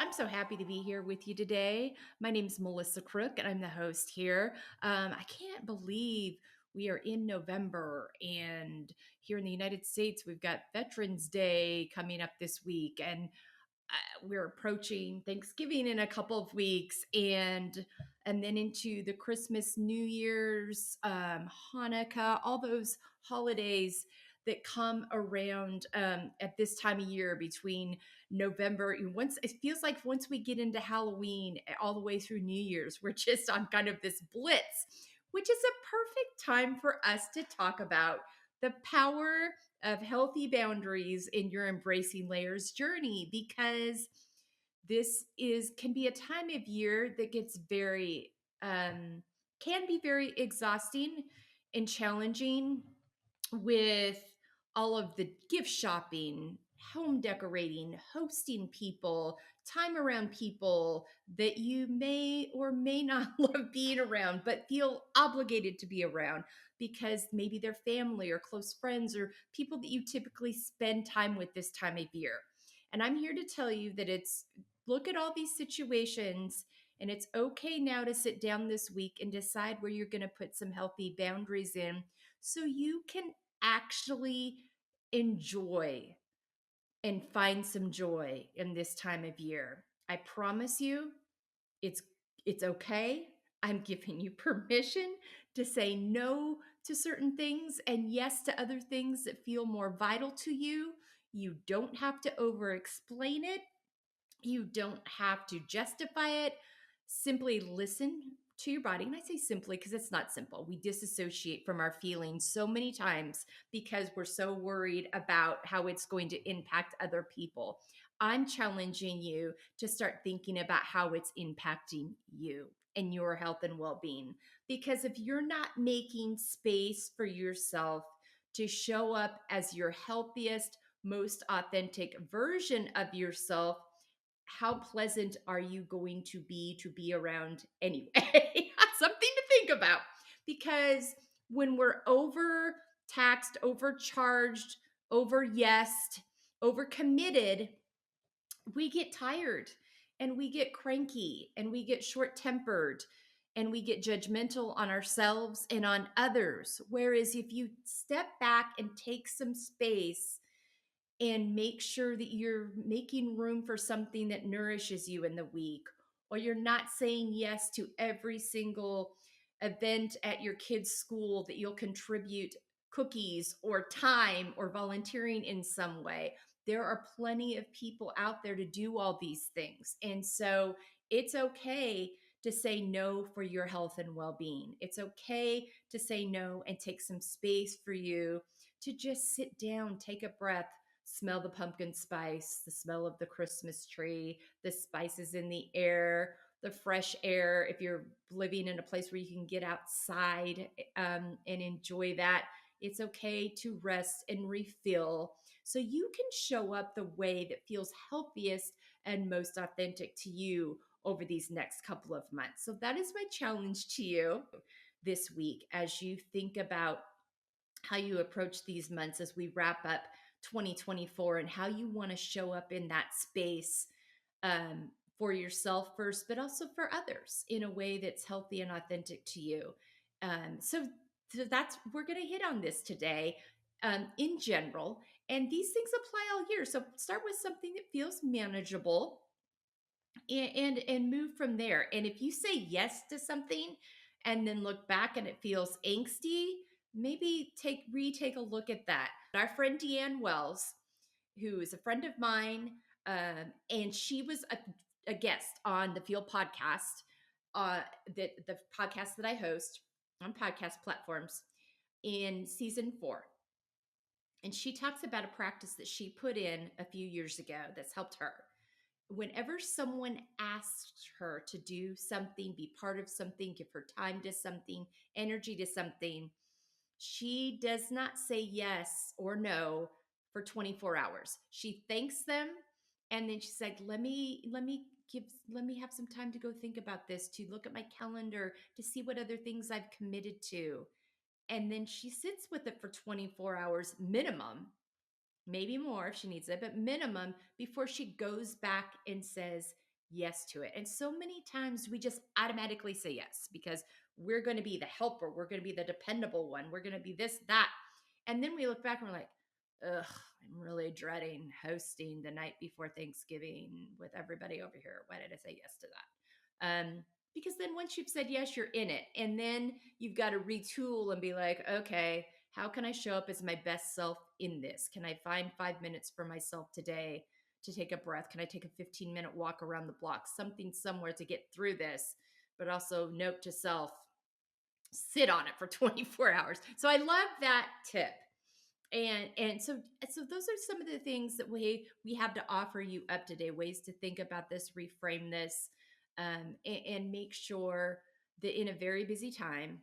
I'm so happy to be here with you today. My name's Melissa Crook, and I'm the host here. I can't believe we are in November, and here in the United States, we've got Veterans Day coming up this week, and we're approaching Thanksgiving in a couple of weeks, and then into the Christmas, New Year's, Hanukkah, all those holidays that come around at this time of year between November. Once it feels like once we get into Halloween all the way through New Year's, we're just on kind of this blitz, which is a perfect time for us to talk about the power of healthy boundaries in your embracing layers journey, because this is can be a time of year that gets very can be very exhausting and challenging with all of the gift shopping, home decorating, hosting people, time around people that you may or may not love being around, but feel obligated to be around because maybe they're family or close friends or people that you typically spend time with this time of year. And I'm here to tell you that it's look at all these situations, and it's okay now to sit down this week and decide where you're going to put some healthy boundaries in so you can actually enjoy and find some joy in this time of year. I promise you, it's it's okay. I'm giving you permission to say no to certain things and yes to other things that feel more vital to you. You don't have to over explain it. You don't have to justify it. Simply listen to your body. And I say simply because it's not simple. We disassociate from our feelings so many times because we're so worried about how it's going to impact other people. I'm challenging you to start thinking about how it's impacting you and your health and well being. Because if you're not making space for yourself to show up as your healthiest, most authentic version of yourself, how pleasant are you going to be around anyway? Something to think about, because when we're overtaxed, overcharged, over yesed, over committed, we get tired and we get cranky and we get short tempered and we get judgmental on ourselves and on others. Whereas if you step back and take some space and make sure that you're making room for something that nourishes you in the week, or you're not saying yes to every single event at your kids' school that you'll contribute cookies or time or volunteering in some way. There are plenty of people out there to do all these things. And so it's okay to say no for your health and well being. It's okay to say no and take some space for you to just sit down, take a breath, smell the pumpkin spice, the smell of the Christmas tree, the spices in the air, the fresh air. If you're living in a place where you can get outside and enjoy that, it's okay to rest and refill so you can show up the way that feels healthiest and most authentic to you over these next couple of months. So that is my challenge to you this week as you think about how you approach these months as we wrap up 2024 and how you want to show up in that space for yourself first, but also for others in a way that's healthy and authentic to you. So that's we're going to hit on this today in general, and these things apply all year. So start with something that feels manageable and move from there. And if you say yes to something and then look back and it feels angsty, maybe retake a look at that. Our friend Deanne Wells, who is a friend of mine, and she was a guest on the F.E.E.L Podcast, the podcast that I host on podcast platforms in season 4. And she talks about a practice that she put in a few years ago that's helped her. Whenever someone asks her to do something, be part of something, give her time to something, energy to something, she does not say yes or no for 24 hours. She thanks them, and then she's like, let me have some time to go think about this, to look at my calendar, to see what other things I've committed to. And then she sits with it for 24 hours minimum, maybe more if she needs it, but minimum, before she goes back and says yes to it. And so many times we just automatically say yes because we're going to be the helper, we're going to be the dependable one, we're going to be this, that. And then we look back and we're like, ugh, I'm really dreading hosting the night before Thanksgiving with everybody over here. Why did I say yes to that? Because then once you've said yes, you're in it. And then you've got to retool and be like, okay, how can I show up as my best self in this? Can I find 5 minutes for myself today to take a breath? Can I take a 15-minute walk around the block? Something somewhere to get through this, but also note to self, sit on it for 24 hours. So I love that tip. And so those are some of the things that we have to offer you up today, ways to think about this, reframe this, and make sure that in a very busy time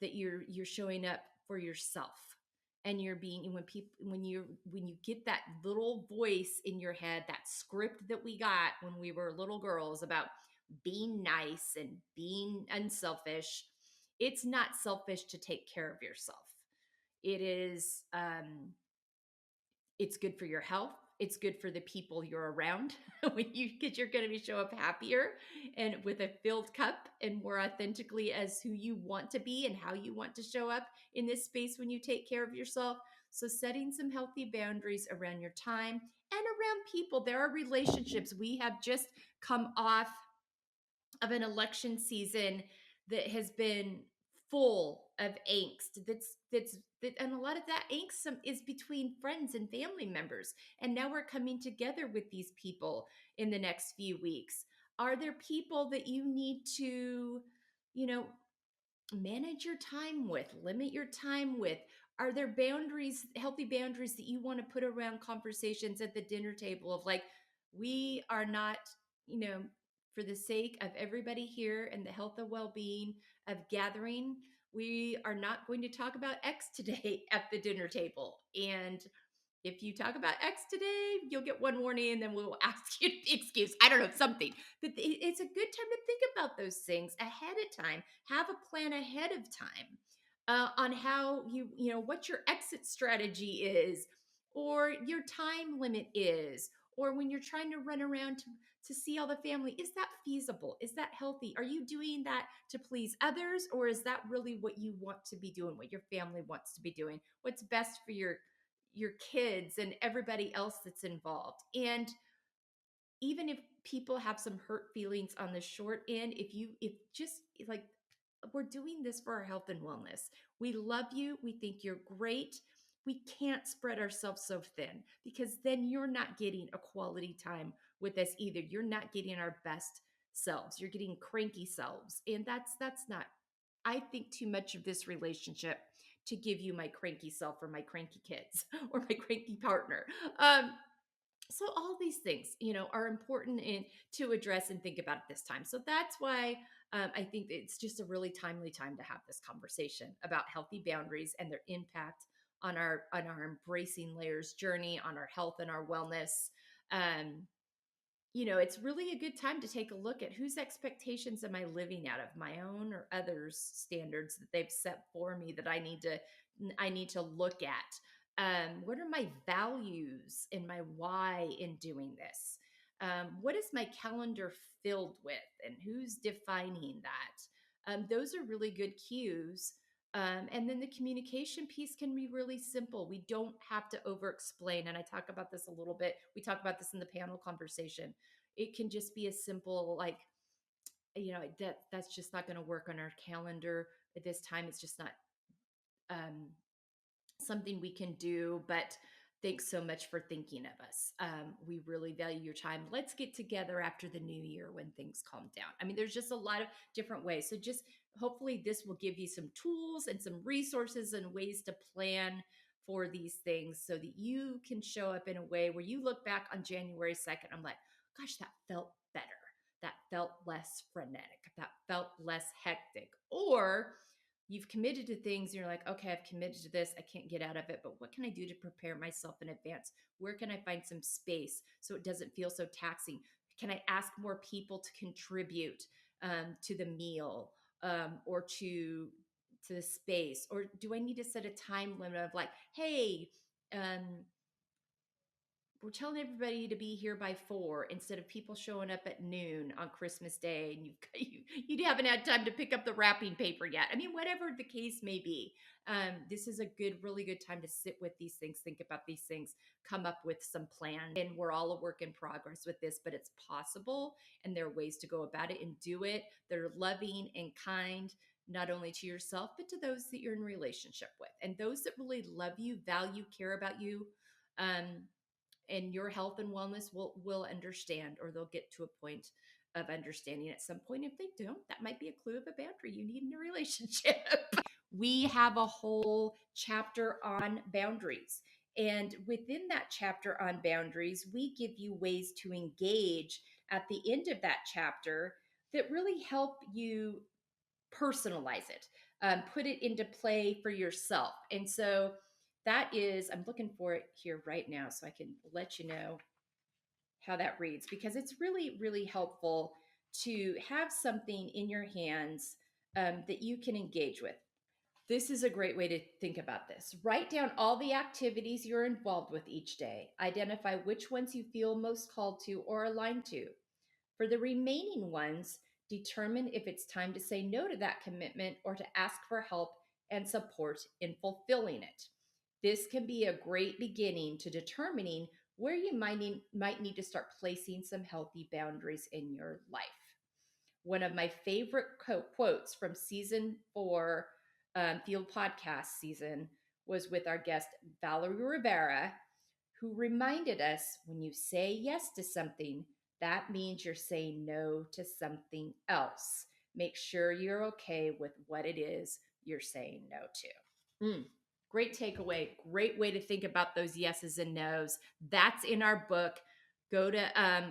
that you're showing up for yourself, and you're being, when you get that little voice in your head, that script that we got when we were little girls about being nice and being unselfish. It's not selfish to take care of yourself. It is it's good for your health. It's good for the people you're around when you, because you're going to be show up happier and with a filled cup and more authentically as who you want to be and how you want to show up in this space when you take care of yourself. So setting some healthy boundaries around your time and around people. There are relationships. We have just come off of an election season that has been full of angst, and a lot of that angst is between friends and family members, and now we're coming together with these people in the next few weeks. Are there people that you need to, you know, manage your time with, limit your time with? Are there boundaries, healthy boundaries that you want to put around conversations at the dinner table of like, we are not, you know, for the sake of everybody here and the health and well-being of gathering, we are not going to talk about X today at the dinner table. And if you talk about X today, you'll get one warning and then we'll ask you to be excused. I don't know, something. But it's a good time to think about those things ahead of time. Have a plan ahead of time on how what your exit strategy is, or your time limit is, or when you're trying to run around to see all the family. Is that feasible? Is that healthy? Are you doing that to please others, or is that really what you want to be doing, what your family wants to be doing? What's best for your kids and everybody else that's involved? And even if people have some hurt feelings on the short end, if just like, we're doing this for our health and wellness. We love you. We think you're great. We can't spread ourselves so thin, because then you're not getting a quality time with us either. You're not getting our best selves. You're getting cranky selves. And that's not, I think, too much of this relationship to give you my cranky self or my cranky kids or my cranky partner. So all these things, are important to address and think about at this time. So that's why I think it's just a really timely time to have this conversation about healthy boundaries and their impact on our embracing layers journey, on our health and our wellness. Um, it's really a good time to take a look at whose expectations am I living out of, my own or others' standards that they've set for me that I need to look at. What are my values and my why in doing this? What is my calendar filled with, and who's defining that? Those are really good cues. And then the communication piece can be really simple. We don't have to over explain. And I talk about this a little bit. We talk about this in the panel conversation. It can just be a simple, like, that's just not going to work on our calendar at this time. It's just not um, something we can do. But thanks so much for thinking of us. We really value your time. Let's get together after the new year when things calm down. I mean, there's just a lot of different ways. So just hopefully this will give you some tools and some resources and ways to plan for these things so that you can show up in a way where you look back on January 2nd. I'm like, gosh, that felt better. That felt less frenetic. That felt less hectic. Or you've committed to things and you're like, okay, I've committed to this. I can't get out of it, but what can I do to prepare myself in advance? Where can I find some space so it doesn't feel so taxing? Can I ask more people to contribute to the meal, or to the space? Or do I need to set a time limit of like, hey, um, we're telling everybody to be here by 4 instead of people showing up at noon on Christmas Day, and you haven't had time to pick up the wrapping paper yet. I mean, whatever the case may be, this is a really good time to sit with these things, think about these things, come up with some plans. And we're all a work in progress with this, but it's possible, and there are ways to go about it and do it that are loving and kind, not only to yourself, but to those that you're in relationship with, and those that really love you, value, care about you. Um, and your health and wellness will understand, or they'll get to a point of understanding at some point. If they don't, that might be a clue of a boundary you need in a relationship. We have a whole chapter on boundaries, and within that chapter on boundaries, we give you ways to engage at the end of that chapter that really help you personalize it, put it into play for yourself. And so that is, I'm looking for it here right now so I can let you know how that reads, because it's really helpful to have something in your hands that you can engage with. This is a great way to think about this. Write down all the activities you're involved with each day. Identify which ones you feel most called to or aligned to. For the remaining ones, determine if it's time to say no to that commitment or to ask for help and support in fulfilling it. This can be a great beginning to determining where you might need to start placing some healthy boundaries in your life. One of my favorite quotes from season 4, F.E.E.L Podcast season, was with our guest, Valerie Rivera, who reminded us, when you say yes to something, that means you're saying no to something else. Make sure you're okay with what it is you're saying no to. Great takeaway. Great way to think about those yeses and nos. That's in our book. Go to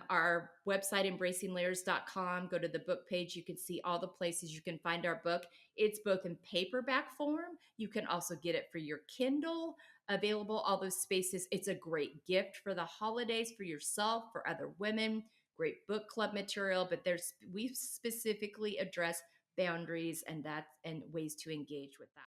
our website, embracinglayers.com. Go to the book page. You can see all the places you can find our book. It's both in paperback form. You can also get it for your Kindle, available all those spaces. It's a great gift for the holidays, for yourself, for other women. Great book club material, but we specifically address boundaries and ways to engage with that.